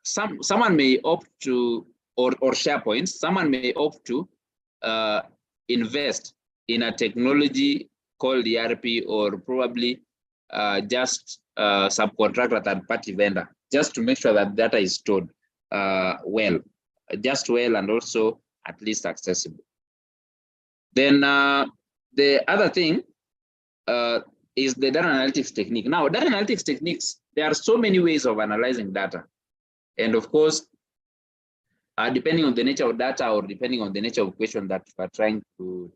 someone may opt to, or SharePoint, someone may opt to invest in a technology called ERP, or probably just subcontract a third-party vendor, just to make sure that data is stored well and also at least accessible. Then the other thing is the data analytics technique. Now, data analytics techniques, there are so many ways of analyzing data. And of course, depending on the nature of data or depending on the nature of question that you are trying to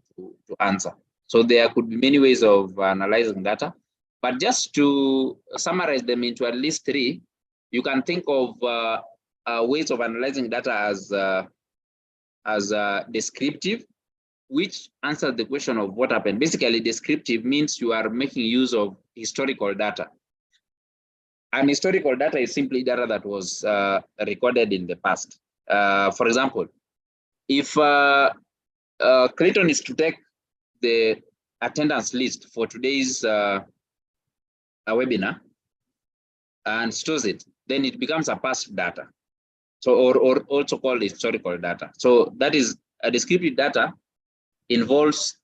answer. So there could be many ways of analyzing data, but just to summarize them into at least three, you can think of ways of analyzing data as descriptive, which answers the question of what happened. Basically, descriptive means you are making use of historical data. And historical data is simply data that was recorded in the past. For example, if Clayton is to take the attendance list for today's webinar and stores it, then it becomes a past data. So, or also called historical data. So that is a descriptive data involves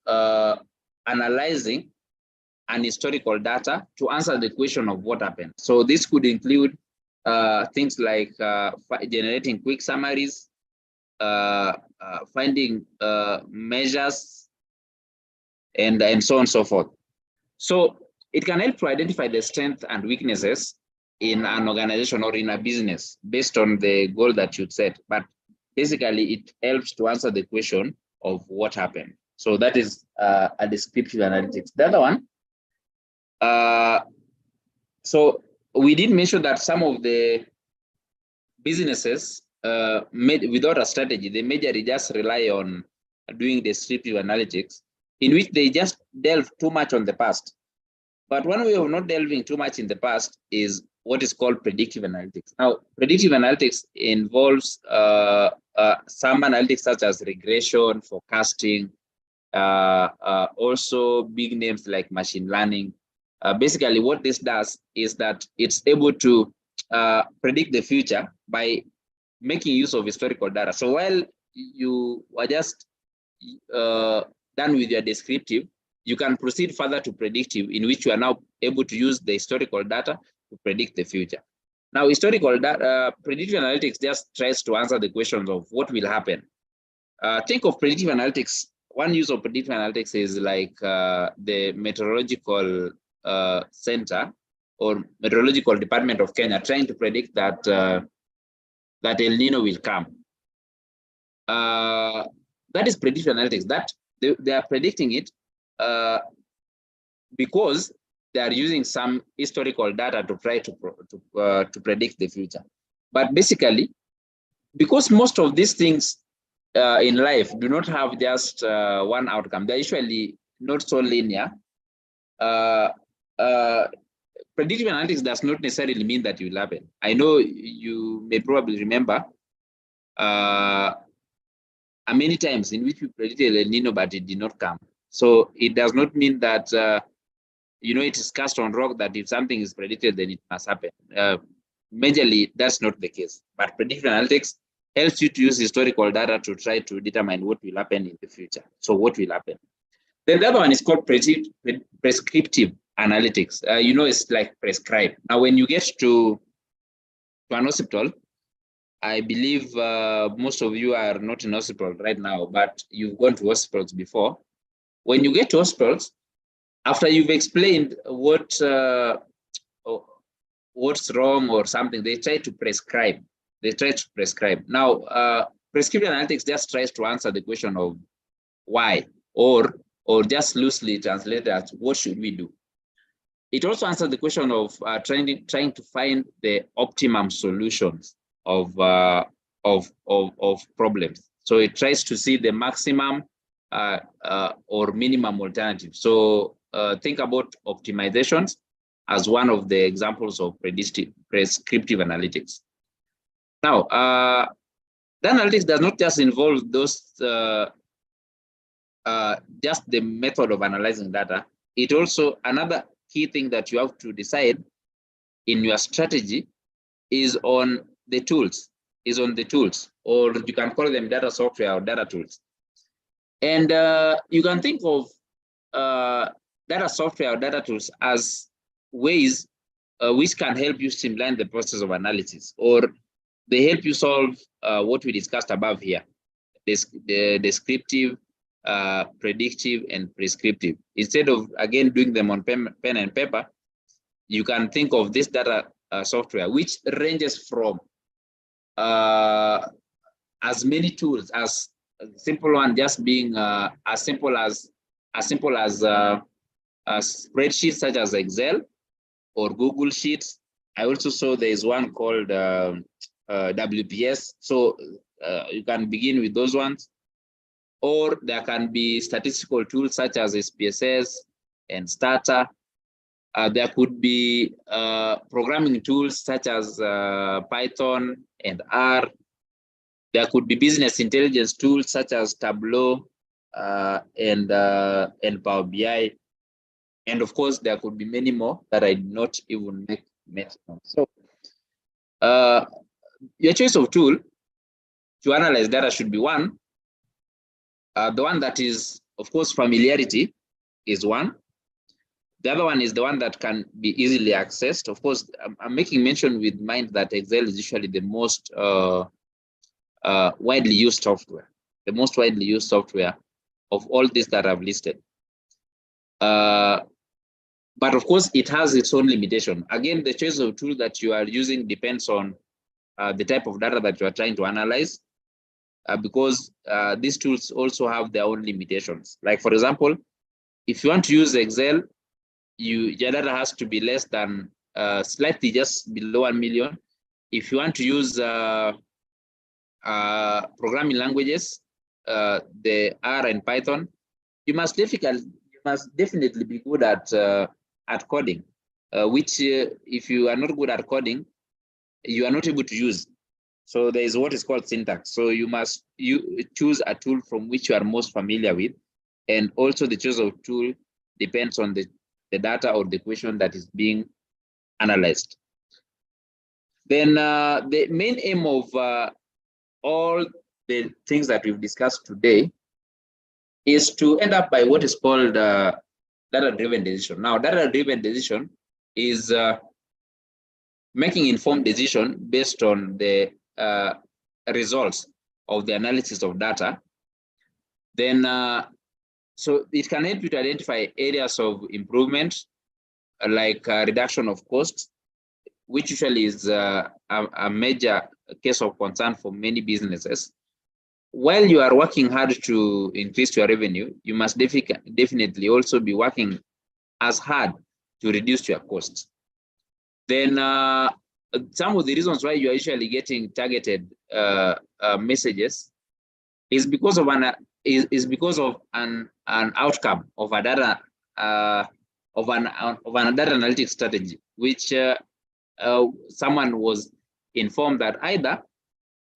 analyzing an historical data to answer the question of what happened. So this could include things like generating quick summaries, finding measures, and so on and so forth. So it can help to identify the strengths and weaknesses in an organization or in a business based on the goal that you set. But basically, it helps to answer the question of what happened. So that is a descriptive analytics. The other one, so we did mention that some of the businesses made without a strategy, they majorly just rely on doing descriptive analytics, in which they just delve too much on the past. But one way of not delving too much in the past is what is called predictive analytics. Now, predictive analytics involves some analytics such as regression, forecasting, also big names like machine learning. Basically, what this does is that it's able to predict the future by making use of historical data. So while you were just done with your descriptive, you can proceed further to predictive, in which you are now able to use the historical data to predict the future. Now, historical data, predictive analytics just tries to answer the questions of what will happen. Think of predictive analytics one use of predictive analytics is like the meteorological center or meteorological department of Kenya trying to predict that that El Nino will come. That is predictive analytics. That they are predicting it because they are using some historical data to try to predict the future. But basically, because most of these things in life do not have just one outcome, they're usually not so linear. Predictive analytics does not necessarily mean that it will happen. I know you may probably remember many times in which we predicted El Nino, but it did not come. So it does not mean that it is cast on rock that if something is predicted, then it must happen. Majorly, that's not the case. But predictive analytics helps you to use historical data to try to determine what will happen in the future. So what will happen? Then the other one is called prescriptive analytics. It's like prescribe. Now, when you get to an hospital, I believe most of you are not in hospital right now, but you've gone to hospitals before. When you get to hospitals, after you've explained what's wrong or something, they try to prescribe. Now, prescriptive analytics just tries to answer the question of why, or just loosely translated as what should we do. It also answers the question of trying to find the optimum solutions of problems. So it tries to see the maximum or minimum alternative. So think about optimizations as one of the examples of prescriptive analytics. Now, the analytics does not just involve those just the method of analyzing data. It also, another key thing that you have to decide in your strategy is on the tools, or you can call them data software or data tools. And you can think of data software or data tools as ways which can help you streamline the process of analysis, or they help you solve what we discussed above here, the descriptive, predictive, and prescriptive. Instead of, again, doing them on pen and paper, you can think of this data software, which ranges from as many tools as simple one just being as simple as a spreadsheet such as Excel or Google Sheets. I also saw there is one called WPS. So you can begin with those ones. Or there can be statistical tools such as SPSS and Stata. There could be programming tools such as Python and R. There could be business intelligence tools such as Tableau and Power BI. And of course, there could be many more that I did not even make mention of. So your choice of tool to analyze data should be one. The one that is, of course, familiarity is one. The other one is the one that can be easily accessed. Of course, I'm making mention with mind that Excel is usually the most widely used software, of all these that I've listed. But of course, it has its own limitation. Again, the choice of tool that you are using depends on the type of data that you are trying to analyze, because these tools also have their own limitations. Like, for example, if you want to use Excel, your data has to be less than slightly just below 1 million. If you want to use programming languages, the R and Python, you must definitely be good at coding, which if you are not good at coding, you are not able to use. So there is what is called syntax. So you choose a tool from which you are most familiar with, and also the choice of tool depends on the data or the question that is being analyzed. Then the main aim of all the things that we've discussed today is to end up by what is called data-driven decision. Now, data-driven decision is making informed decision based on the results of the analysis of data. Then So it can help you to identify areas of improvement, like reduction of costs, which usually is a major case of concern for many businesses. While you are working hard to increase your revenue, you must definitely also be working as hard to reduce your costs. Then some of the reasons why you are usually getting targeted messages is because of an outcome of a data of an data analytics strategy, which someone was informed that either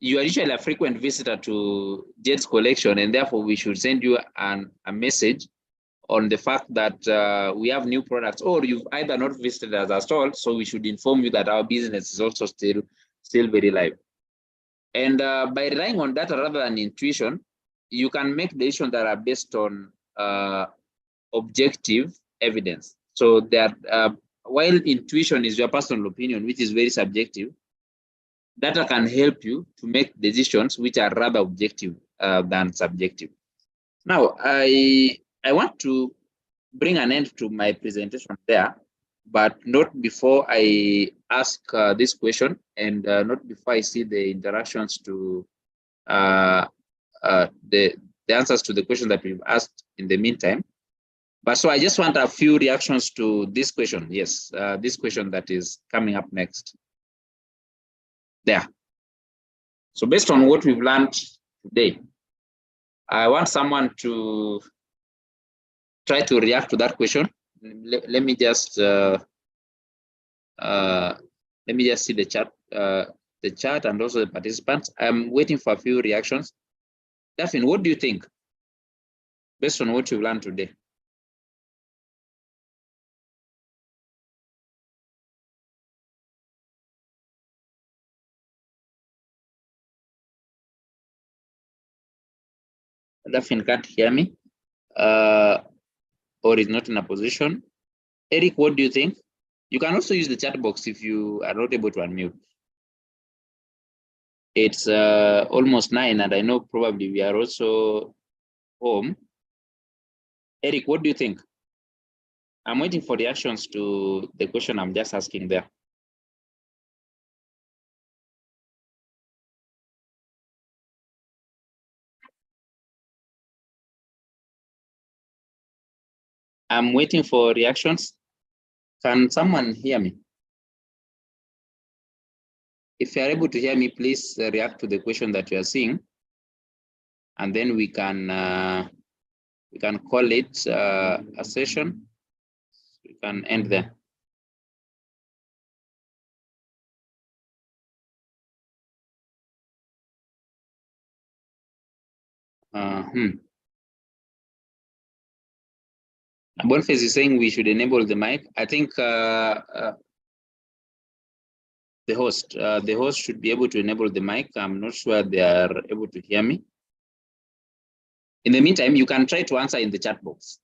you are usually a frequent visitor to JETS collection, and therefore we should send you a message on the fact that we have new products, or you've either not visited us at all, so we should inform you that our business is also still very live. And by relying on data rather than intuition, you can make decisions that are based on objective evidence. So that while intuition is your personal opinion, which is very subjective, data can help you to make decisions which are rather objective than subjective. Now, I want to bring an end to my presentation there, but not before I ask this question, and not before I see the interactions to the answers to the question that we've asked in the meantime. But so I just want a few reactions to this question. Yes, this question that is coming up next. There. So based on what we've learned today, I want someone to try to react to that question. Let me just see the chat and also the participants. I'm waiting for a few reactions. Daphne, what do you think based on what you've learned today? Daphne can't hear me, or is not in a position. Eric, what do you think? You can also use the chat box if you are not able to unmute. It's almost 9, and I know probably we are also home. Eric, what do you think? I'm waiting for reactions to the question I'm just asking there. I'm waiting for reactions. Can someone hear me? If you are able to hear me, please react to the question that you are seeing, and then we can call it a session. We can end there. Boniface is saying we should enable the mic. I think the host should be able to enable the mic. I'm not sure they are able to hear me. In the meantime, you can try to answer in the chat box.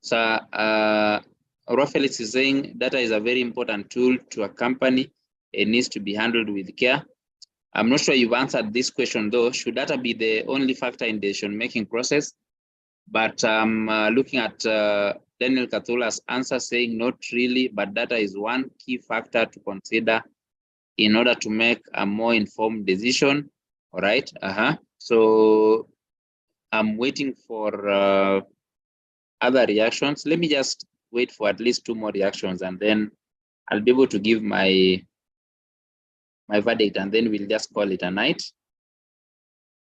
So Rafaelis is saying data is a very important tool to a company. It needs to be handled with care. I'm not sure you've answered this question though. Should data be the only factor in the decision-making process? But I'm looking at Daniel Kathula's answer saying not really, but data is one key factor to consider in order to make a more informed decision. All right. So I'm waiting for other reactions. Let me just wait for at least 2 more reactions, and then I'll be able to give my verdict, and then we'll just call it a night.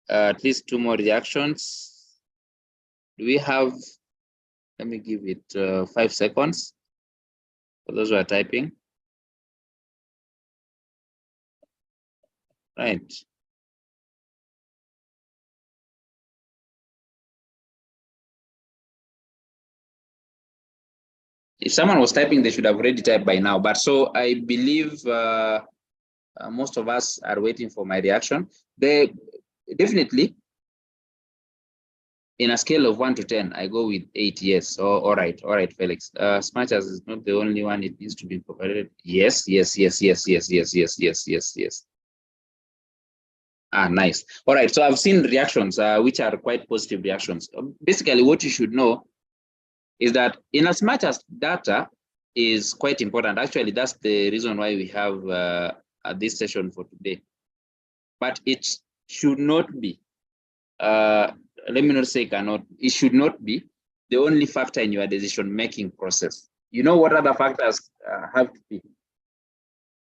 At least 2 more reactions. Do we have? Let me give it 5 seconds for those who are typing. Right. If someone was typing, they should have already typed by now. But so I believe most of us are waiting for my reaction. Definitely, in a scale of 1 to 10, I go with 8. Yes. Oh, all right, Felix. Smart as is not the only one. It needs to be incorporated. Yes. Ah, nice. All right. So I've seen reactions, which are quite positive reactions. Basically, what you should know is that in as much as data is quite important, actually, that's the reason why we have this session for today. But it should not be, let me not say cannot, it should not be the only factor in your decision-making process. You know what other factors have to be?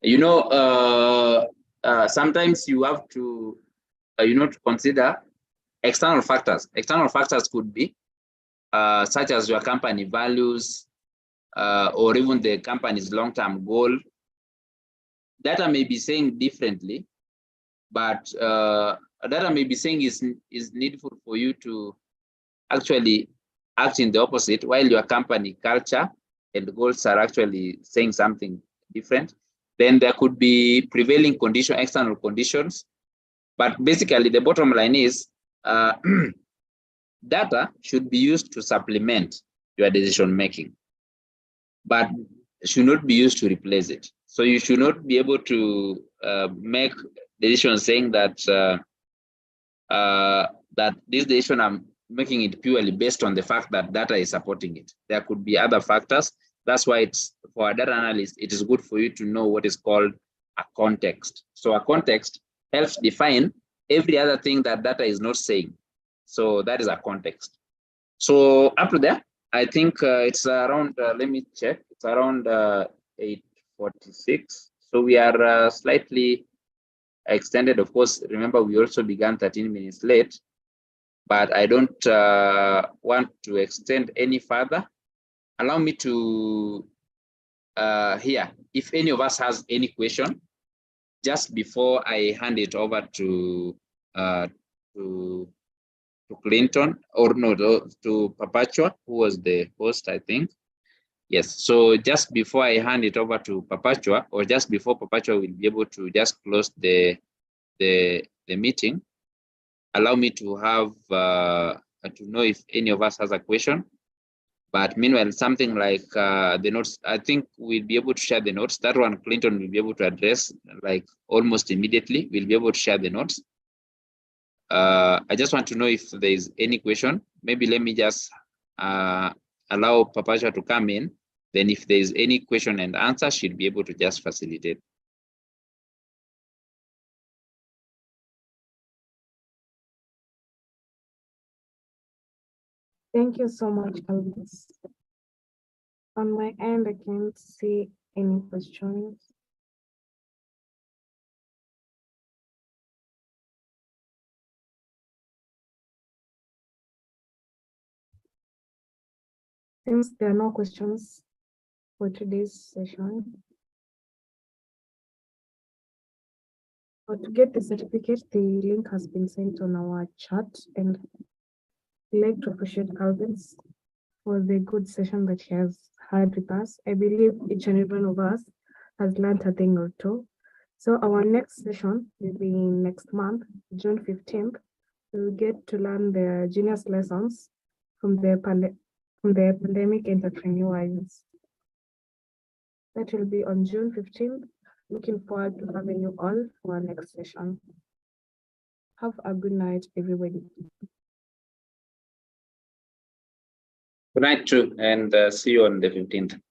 You know, sometimes you have to, to consider external factors. External factors could be such as your company values or even the company's long-term goal. Data may be saying differently, but data may be saying is needful for you to actually act in the opposite, while your company culture and goals are actually saying something different. Then there could be prevailing condition, external conditions. But basically, the bottom line is data should be used to supplement your decision making, but should not be used to replace it. So you should not be able to make decisions saying that that this decision I'm making it purely based on the fact that data is supporting it. There could be other factors. That's why it's, for a data analyst, it is good for you to know what is called a context. So a context helps define every other thing that data is not saying. So that is a context. So up to there, I think it's around, let me check, it's around 8:46. So we are slightly extended. Of course, remember, we also began 13 minutes late, but I don't want to extend any further. Allow me to hear if any of us has any question just before I hand it over to Clinton, or no, to Papachua, who was the host, I think. Yes, so just before I hand it over to Papachua, or just before Papachua will be able to just close the meeting, allow me to have to know if any of us has a question. But meanwhile, something like the notes, I think we'll be able to share the notes. That one, Clinton will be able to address like almost immediately. We'll be able to share the notes. I just want to know if there is any question. Maybe let me just allow Papachua to come in. Then if there is any question and answer, she'll be able to just facilitate. Thank you so much, Alvis. On my end, I can't see any questions. Since there are no questions for today's session, but to get the certificate, the link has been sent on our chat, and I'd like to appreciate Alvis for the good session that he has had with us. I believe each and every one of us has learned a thing or two. So our next session will be next month, June 15th. We'll get to learn the genius lessons from the pandemic entrepreneurs. That will be on June 15th. Looking forward to having you all for our next session. Have a good night, everybody. Good night, too, and see you on the 15th.